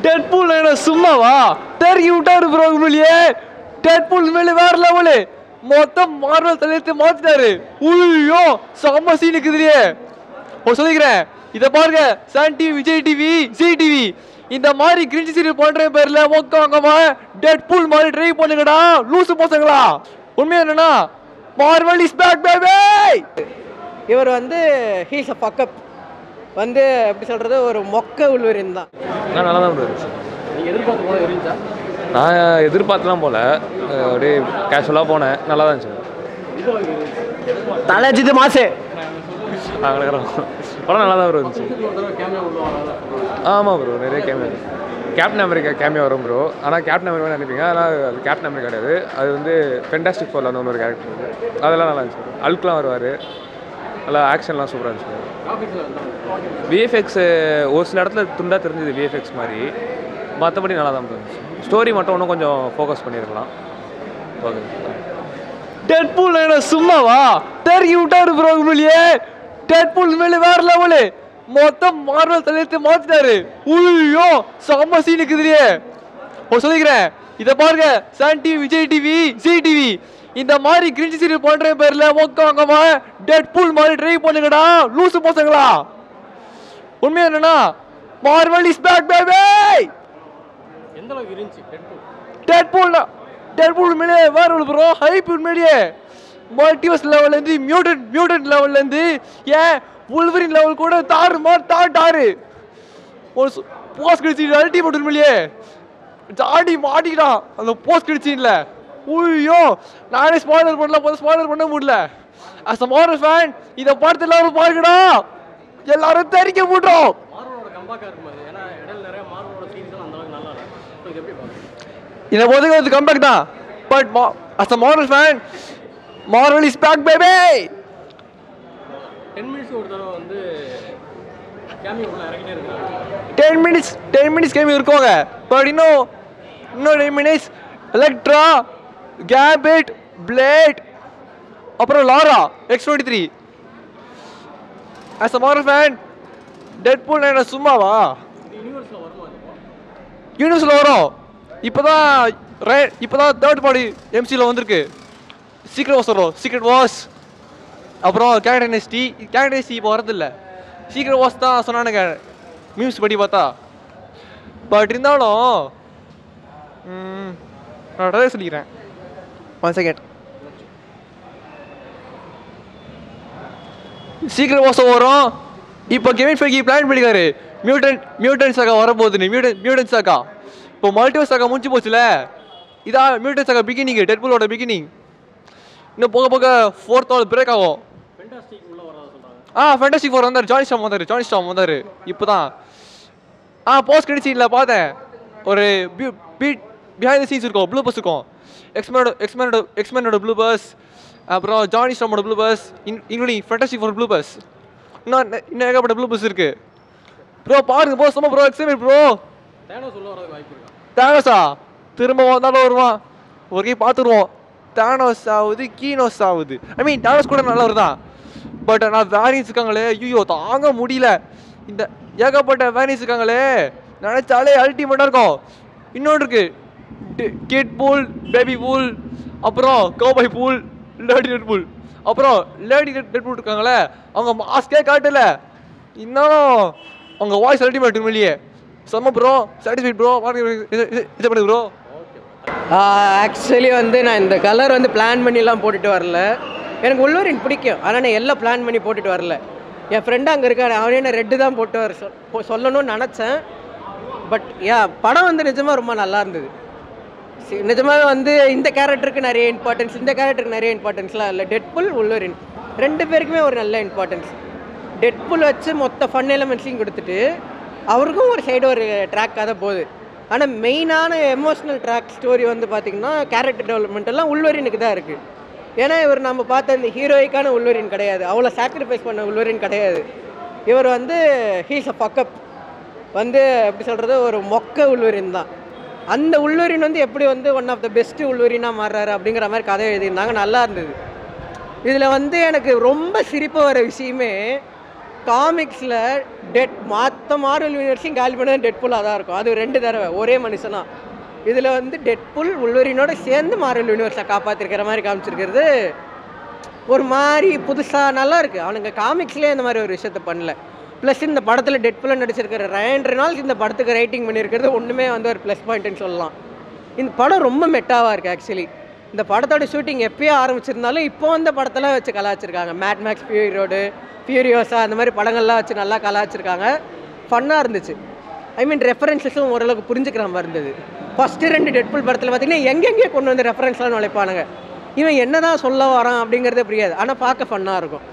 Deadpool என்ன சும்மாவா தெறி விட்டாரு ப்ரோ உண்மையிலேயே. டெட்பூல் மேலே வேற லெவலு, மொத்தம் மார்வல் தலையத்தை மாத்திட்டாரு. ஐயோ செம்ம சீன் இருக்குதுலையே. சொல்லிக்கிறேன், இதை பாருங்க, Sun TV, Vijay TV, Zee TV இந்த மாதிரி கிரிஞ்சி சீரியல் பண்ற பேர்ல மொக்கமா டெட்பூல் மாதிரி ட்ரை பண்ணுங்கடா லூசு பசங்களா. உண்மையா என்னன்னா மார்வல் இஸ் பேக் பேபி. இவர் வந்து ஹீஸ் அ ஃபக்கப், வந்து எப்படி சொல்கிறது, ஒரு மொக்க உள்வரின் தான். நான் நல்லா தான் இருந்துச்சு. நீங்கள் எதிர்பார்த்து போல இருந்துச்சா? நான் எதிர்பார்த்துலாம் போல, அப்படியே கேஷுவலாக போனேன், நல்லா தான் இருந்துச்சு. தலைச்சிது மாசு படம் நல்லா தான் இருந்துச்சு. ஆமாம் ப்ரோ, நிறைய கேமியோ, கேப்டன் அமெரிக்கா கேமியோ வரும் ப்ரோ. ஆனால் கேப்டன் அமெரிக்கா நினைப்பீங்க, ஆனால் அது கேப்டன் அமெரிக்கா கிடையாது. அது வந்து ஃபென்டாஸ்டிக் ஃபோரில் அந்த ஒரு கேரக்டர், அதெல்லாம் நல்லா இருந்துச்சு. அல்க்லாம் வருவார், நல்லா ஆக்ஷன்லாம் சூப்பராக இருந்துச்சு. விஎஃப்எக்ஸ் ஒரு சில இடத்துல துண்டாக தெரிஞ்சது விஎஃப்எக்ஸ் மாதிரி, மற்றபடி நல்லா தான் இருந்துச்சு. ஸ்டோரி மட்டும் இன்னும் கொஞ்சம் ஃபோக்கஸ் பண்ணியிருக்கலாம். ஓகே. டெட்பூல் என்ன சும்மாவா தெறி விட்டாரு ப்ரோ உண்மையிலேயே. டெட்பூல் மேலே வேற லெவலு, மொத்தம் மார்வல் தலையத்தை மாத்திட்டாரு. ஐயோ செம்ம சீன் இருக்குதுலையே. சொல்லிக்கிறேன், இதை பாருங்க, Sun TV, Vijay TV, Zee TV இந்த மாதிரி கிரிஞ்சி சீரியல் பண்ற பேர்ல மொக்கமா டெட்பூல் மாதிரி ட்ரை பண்ணுங்கடா லூசு பசங்களா. உண்மையா என்னன்னா மார்வல் இஸ் பேக் பேபி. எந்த அளவுக்கு இருந்துச்சு டெட்பூல்? டெட்பூல் மேலே வேற ஒரு ப்ரோ ஹைப் உண்மையிலேயே. மல்டிவர்ஸ் லெவல்லேருந்து மியூட்டன்ட் லெவல்லேருந்து ஏன் உல்வரின் லெவல் கூட தாறு ஒரு போஸ்ட் கிடிச்சு அல்டிமேட் உண்மையிலேயே ஜாடி மாட்டிக்கிட்டான் அந்த போஸ்ட் கிடிச்சின்ல. ஐயோ நானே ஸ்பாய்லர் பண்ண முடியல. அஸ் அ மார்வல் ஃபேன் இதை பார்த்து எல்லாரும் பாருங்கடா, எல்லாரும் தெரிக்க போட்டோம். இதை பொறுத்தவரைக்கும் அது கம்பேக் தான். But as a Marvel fan, Marvel is back baby. 10 minutes ஒரு தடவை வந்து கேமியோ உள்ள இறங்கிட்டே இருக்காங்க. 10 minutes கேமியோ இருக்குங்க. பட் இன்னும் 10 minutes எலக்ட்ரா, கேபிட், பிளேட், அப்புறம் Laura X-23. as a Marvel fan, Deadpool என்ன சும்மாவா? யூனிவர்ஸ்ல வரும். இப்போதான் தேர்ட் பார்ட்டி எம்சியில் வந்திருக்கு. சீக்ரெட் வார்ஸ் அப்புறம் கேரக்டர் இப்போ வரதில்லை. சீக்ரெட் வார்ஸ் தான் சொன்னானுங்க மீம்ஸ் படி பார்த்தா. பட் இருந்தாலும் நான் நிறைய சொல்லிக்கிறேன். 1 செகண்ட். சீக்ரெட் வார்ஸ் வரும். இப்போ கெவின் ஃபெய்கி பிளான் பண்ணிக்காரு மியூட்டன்ட் சாகா வரப்போகுதுன்னு. மியூட்டன்ட் சாகா இப்போ மல்டிவர்ஸ் சாகா முடிச்சு போச்சுல, இதான் மியூட்டன்ட் சாகா பிகினிங், டெட்பூலோட பிகினிங். இன்னும் போக 4th ஆல் பிரேக் ஆகும். ஃபேண்டாஸ்டிக் ஃபோர் வந்தார், ஜானி ஸ்டாம் வந்தார் இப்போ தான். போஸ்ட் கிரெடிட் சீனில் பார்த்தேன், ஒரு பிஹைண்ட் த சீன்ஸ் இருக்கும், ப்ளூ பஸ் இருக்கும். எக்ஸ்மேனோட ப்ளூ பஸ், அப்புறம் ஜானி ஸ்டாமோட blue bus, including fantastic four blue bus. இன்னும் ஏகப்பட்ட ப்ளூ பஸ் இருக்குது ப்ரோ. பாருங்க ப்ரோ, சும்மா ப்ரோ எக்ஸைட்மெண்ட் ப்ரோ. தேனோஸா திரும்ப வந்தாலும் வருவான், ஒரு கை பார்த்துருவோம். தேனோஸ் ஆகுது, கீனோஸ் ஆகுது. தேனோஸ் கூட நல்லவர் தான். பட் நான் வேரியன்ஸ் இருக்காங்களே, ஐயோ தாங்க முடியல. இந்த ஏகப்பட்ட வேரியன்ஸ் இருக்காங்களே, நினைச்சாலே அல்டிமேட்டாக இருக்கும். இன்னொன்று இருக்கு, கிட் பூல், பேபி பூல், அப்புறம் cowboy pool, lady red pool. அப்புறம் லேடி ரெட் பூல் இருக்காங்களே, அவங்க மாஸ்கே காட்டல, இன்னும் அவங்க வாய்ஸ் அல்டிமேட் உண்மையிலேயே செம்ம ப்ரோ. Satisfied bro. இது பண்ணு ப்ரோ. ஆக்சுவலி வந்து நான் இந்த கலர் வந்து பிளான் பண்ணிலாம் போட்டுட்டு வரல. எனக்கு உள்வரின் பிடிக்கும், ஆனால் நான் எல்லாம் பிளான் பண்ணி போட்டுட்டு வரல. என் ஃப்ரெண்டு அங்கே இருக்காரு, அவனே நான் ரெட்டு தான் போட்டு வர சொல்லணும்னு நினச்சேன். பட் படம் வந்து நிஜமாக ரொம்ப நல்லா இருந்தது. நிஜமாகவே வந்து இந்த கேரக்டருக்கு நிறைய இம்பார்ட்டன்ஸ்லாம் இல்லை. டெட்பூல், உள்வரின் 2 பேருக்குமே ஒரு நல்ல இம்பார்ட்டன்ஸ். டெட்பூல் வச்சு மொத்த ஃபன் எலமெண்ட்ஸையும் கொடுத்துட்டு அவருக்கும் ஒரு சைடு ஒரு ட்ராக்காக தான் போகுது. ஆனால் மெயினான எமோஷ்னல் ட்ராக் ஸ்டோரி வந்து பார்த்திங்கன்னா கேரக்டர் டெவலப்மெண்ட் எல்லாம் உள்வரினுக்கு தான் இருக்குது. ஏன்னா இவர் நம்ம பார்த்த இந்த ஹீரோயிக்கான உள்வரின் கிடையாது, அவ்வளோ சாக்ரிஃபைஸ் பண்ண உள்வரின் கிடையாது. இவர் வந்து ஹீஸ் அ ஃபக்கப், வந்து எப்படி சொல்கிறது, ஒரு மொக்க உள்வரின் தான். அந்த உள்வரின் வந்து எப்படி வந்து ஒன் ஆஃப் த பெஸ்ட்டு உள்வரினாக மாறுறாரு அப்படிங்கிற மாதிரி கதை எழுதியிருந்தாங்க, நல்லா இருந்தது. இதில் வந்து எனக்கு ரொம்ப சிரிப்பு வர விஷயமே, காமிக்ஸில் மற்ற மார்வல் யூனிவர்ஸையும் காலி பண்ண டெட்புல்லாக தான் இருக்கும். அது 2 தடவை ஒரே மனுஷனா. இதில் வந்து டெட்புல் உள்வரினோட சேர்ந்து மார்வல் யூனிவர்ஸை காப்பாற்றிருக்கிற மாதிரி காமிச்சிருக்கிறது ஒரு மாதிரி புதுசாக நல்லா இருக்குது. அவனுங்க காமிக்ஸ்லேயே இந்த மாதிரி ஒரு விஷயத்த பண்ணல. ப்ளஸ் இந்த படத்தில் டெட்புல்லாக நடிச்சிருக்கிற ரயன் ரெனால்ட்ஸ் இந்த படத்துக்கு ரைட்டிங் பண்ணியிருக்கிறது ஒன்றுமே வந்து ஒரு ப்ளஸ் பாயிண்ட்டுன்னு சொல்லலாம். இந்த படம் ரொம்ப மெட்டாவாக இருக்குது. ஆக்சுவலி இந்த படத்தோட ஷூட்டிங் எப்போயோ ஆரம்பிச்சிருந்தாலும் இப்போ அந்த படத்தெல்லாம் வச்சு கலாச்சிருக்காங்க. மேட் மேக்ஸ், ஃபியூரி ரோடு, ஃபியூரியோஸா அந்த மாதிரி படங்கள்லாம் வச்சு நல்லா கலாச்சிருக்காங்க. ஃபன்னாக இருந்துச்சு. ஐ மீன் ரெஃபரன்ஸஸும் ஓரளவுக்கு புரிஞ்சுக்கிற மாதிரி இருந்தது. ஃபஸ்ட்டு 2 டெட்புல் படத்தில் பார்த்திங்கன்னா எங்கெங்கே கொண்டு வந்து ரெஃபரன்ஸ்லாம் நுழைப்பானுங்க. இவன் என்ன தான் சொல்ல வரான் அப்படிங்கிறதே புரியாது. ஆனால் பார்க்க ஃபன்னாக இருக்கும்.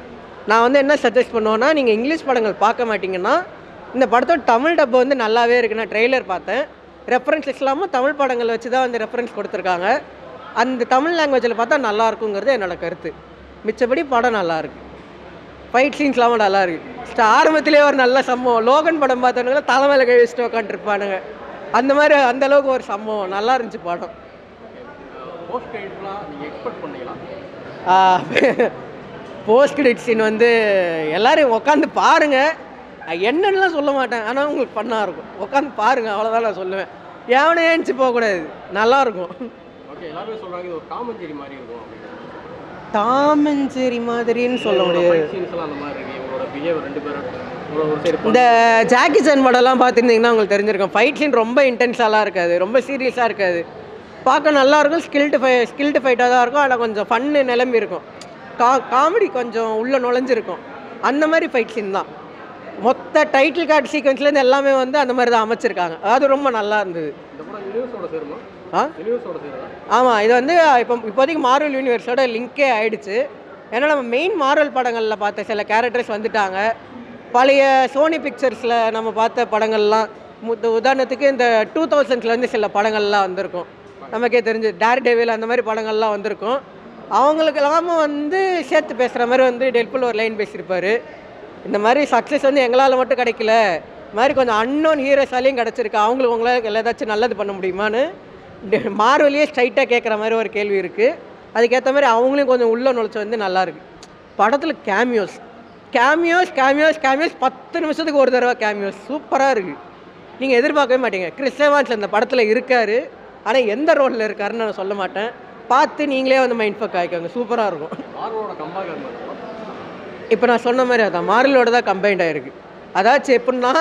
நான் வந்து என்ன சஜஸ்ட் பண்ணுவேன்னா, நீங்கள் இங்கிலீஷ் படங்கள் பார்க்க மாட்டிங்கன்னா இந்த படத்தோட தமிழ் டப்பு வந்து நல்லாவே இருக்குது. நான் ட்ரெய்லர் பார்த்தேன். ரெஃபரன்ஸ் இல்லாமல் தமிழ் படங்கள் வச்சு தான் வந்து ரெஃபரன்ஸ் கொடுத்துருக்காங்க. அந்த தமிழ் லாங்குவேஜில் பார்த்தா நல்லா இருக்குங்கிறது என்னோடய கருத்து. மிச்சபடி படம் நல்லாயிருக்கு. ஃபைட் சீன்ஸ்லாம் நல்லா இருக்குது. ஆரம்பத்திலே ஒரு நல்ல சம்பவம். லோகன் படம் பார்த்தவனுங்கள தலைமையில் கை வச்சுட்டு உட்காந்துருப்பானுங்க. அந்த மாதிரி அந்தளவுக்கு ஒரு சம்பவம் நல்லா இருந்துச்சு படம். போஸ்ட் கிரெடிட் சீன் வந்து எல்லோரும் உட்காந்து பாருங்கள். என்னென்னலாம் சொல்ல மாட்டேன், ஆனால் உங்களுக்கு ஃபன்னாக இருக்கும். உட்காந்து பாருங்கள், அவ்வளோதான் நான் சொல்லுவேன். எவனே ஏஞ்சி போகக்கூடாது, நல்லாயிருக்கும். ஓகே, எல்லாருமே சொல்கிறாங்க இது ஒரு டாம் அண்ட் ஜெர்ரி மாதிரி இருக்கும். டாம் அண்ட் ஜெர்ரி மாதிரின்னு சொல்ல முடியாது. இந்த ஜாக்கி சான் படம்லாம் பார்த்துருந்தீங்கன்னா உங்களுக்கு தெரிஞ்சிருக்கும். ஃபைட் சீன் ரொம்ப இன்டென்ஸாலாம் இருக்காது, ரொம்ப சீரியஸாக இருக்காது. பார்க்க நல்லாயிருக்கும். ஸ்கில்டு ஃபைட்டாக தான் இருக்கும். ஆனால் கொஞ்சம் ஃபன்னு நிலம்பி இருக்கும். காமெடி கொஞ்சம் உள்ளே நுழைஞ்சிருக்கும். அந்த மாதிரி ஃபைட் சீன் தான். மொத்த டைட்டில் கார்டு சீக்வன்ஸ்லேருந்து எல்லாமே வந்து அந்த மாதிரி தான் அமைச்சிருக்காங்க. அது ரொம்ப நல்லா இருந்தது. ஆமாம், இது வந்து இப்போதைக்கு மார்வல் யூனிவர்ஸோட லிங்கே ஆகிடுச்சு. ஏன்னா நம்ம மெயின் மார்வல் படங்களில் பார்த்த சில கேரக்டர்ஸ் வந்துட்டாங்க. பழைய சோனி பிக்சர்ஸில் நம்ம பார்த்த படங்கள்லாம் உதாரணத்துக்கு இந்த 2000ஸ்லேருந்து சில படங்கள்லாம் வந்திருக்கும். நமக்கே தெரிஞ்சு டேர் டெவில் அந்த மாதிரி படங்கள்லாம் வந்திருக்கும். அவங்களுக்கு எல்லாமே வந்து சேர்த்து பேசுகிற மாதிரி வந்து டெட்புல் ஒரு லைன் பேசியிருப்பார். இந்த மாதிரி சக்ஸஸ் வந்து எங்களால் மட்டும் கிடைக்கல, இது மாதிரி கொஞ்சம் அன்னோன் ஹீரோஸாலையும் கிடச்சிருக்கு, அவங்களுக்கு உங்களால் ஏதாச்சும் நல்லது பண்ண முடியுமான்னு மார்வலியே ஸ்ட்ரைட்டாக கேட்குற மாதிரி ஒரு கேள்வி இருக்குது. அதுக்கேற்ற மாதிரி அவங்களையும் கொஞ்சம் உள்ளே நுழைச்சி வந்து நல்லாயிருக்கு. படத்தில் கேமியோஸ் 10 நிமிஷத்துக்கு ஒரு தடவை கேமியோஸ் சூப்பராக இருக்குது. நீங்கள் எதிர்பார்க்கவே மாட்டீங்க. கிறிஸ் எவான்ஸ் அந்த படத்தில் இருக்கார். ஆனால் எந்த ரோலில் இருக்காருன்னு நான் சொல்ல மாட்டேன். பார்த்து நீங்களே வந்து மைண்ட் ஃபக் ஆகிக்கோங்க. சூப்பராக இருக்கும். இப்போ நான் சொன்ன மாதிரி அதான் மார்வலோட தான் கம்பைண்ட் ஆகிருக்கு. அதாச்சும் எப்படின்னா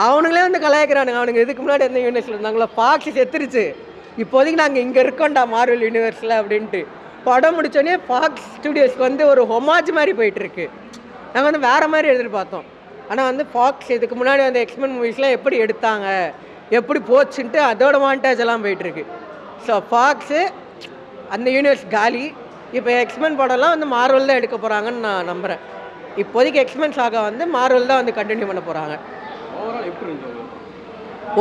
அவனுங்களே வந்து கலாய்க்கிறானுங்க. அவனுங்க இதுக்கு முன்னாடி எந்த யூனிவர்ஸில் இருந்தாங்களோ ஃபாக்ஸ் செத்துருச்சு, இப்போதைக்கு நாங்கள் இங்கே இருக்கோம்டா மார்வல் யூனிவர்ஸில் அப்படின்ட்டு. படம் முடித்தோடனே ஃபாக்ஸ் ஸ்டுடியோஸ்க்கு வந்து ஒரு ஹொமாஜ் மாதிரி போயிட்டுருக்கு. நாங்கள் வந்து வேறு மாதிரி எதிர்பார்த்தோம். ஆனால் வந்து ஃபாக்ஸ் இதுக்கு முன்னாடி வந்து எக்ஸ்மென் மூவிஸ்லாம் எப்படி எடுத்தாங்க, எப்படி போச்சுன்ட்டு அதோட மாண்டேஜ் எல்லாம் போயிட்டுருக்கு. ஸோ ஃபாக்ஸு அந்த யூனிவர்ஸ் காலி. இப்போ எக்ஸ்மென் படம்லாம் வந்து மார்வல் தான் எடுக்க போகிறாங்கன்னு நான் நம்புகிறேன். இப்போதைக்கு எக்ஸ்மென் சாகா வந்து மார்வல் தான் வந்து கண்டினியூ பண்ண போகிறாங்க.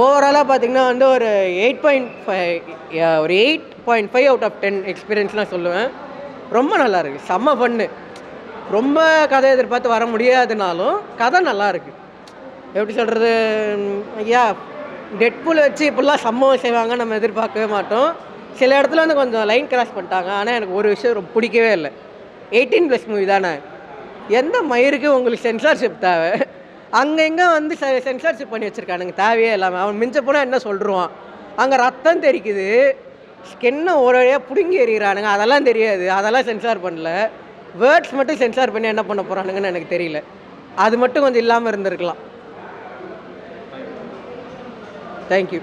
ஓவராலாக பார்த்திங்கன்னா வந்து ஒரு 8.5 அவுட் ஆஃப் 10 எக்ஸ்பீரியன்ஸ்லாம் சொல்லுவேன். ரொம்ப நல்லா இருக்குது. செம்ம ஃபன்னு. ரொம்ப கதை எதிர்பார்த்து வர முடியாதுனாலும் கதை நல்லா இருக்குது. எப்படி சொல்கிறது, ஐயா டெட்புல் வச்சு இப்படிலாம் சம்பவம் செய்வாங்க நம்ம எதிர்பார்க்கவே மாட்டோம். சில இடத்துல வந்து கொஞ்சம் லைன் கிராஸ் பண்ணிட்டாங்க. ஆனால் எனக்கு ஒரு விஷயம் ரொம்ப பிடிக்கவே இல்லை. 18+ மூவி தானே, எந்த மயிருக்கு உங்களுக்கு சென்சார்ஷிப் தேவை? அங்கங்கே வந்து சென்சார்ஷிப் பண்ணி வச்சுருக்கானுங்க தேவையே இல்லாமல். அவன் மிஞ்ச போனால் என்ன சொல்லிடுவான், அங்கே ரத்தம் தெரிக்குது, ஸ்கின்னை ஒரு வழியாக பிடுங்கி எறிகிறானுங்க, அதெல்லாம் தெரியாது, அதெல்லாம் சென்சார் பண்ணல. வேர்ட்ஸ் மட்டும் சென்சார் பண்ணி என்ன பண்ண போகிறானுங்கன்னு எனக்கு தெரியல. அது மட்டும் கொஞ்சம் இல்லாமல் இருந்திருக்கலாம். தேங்க்யூ.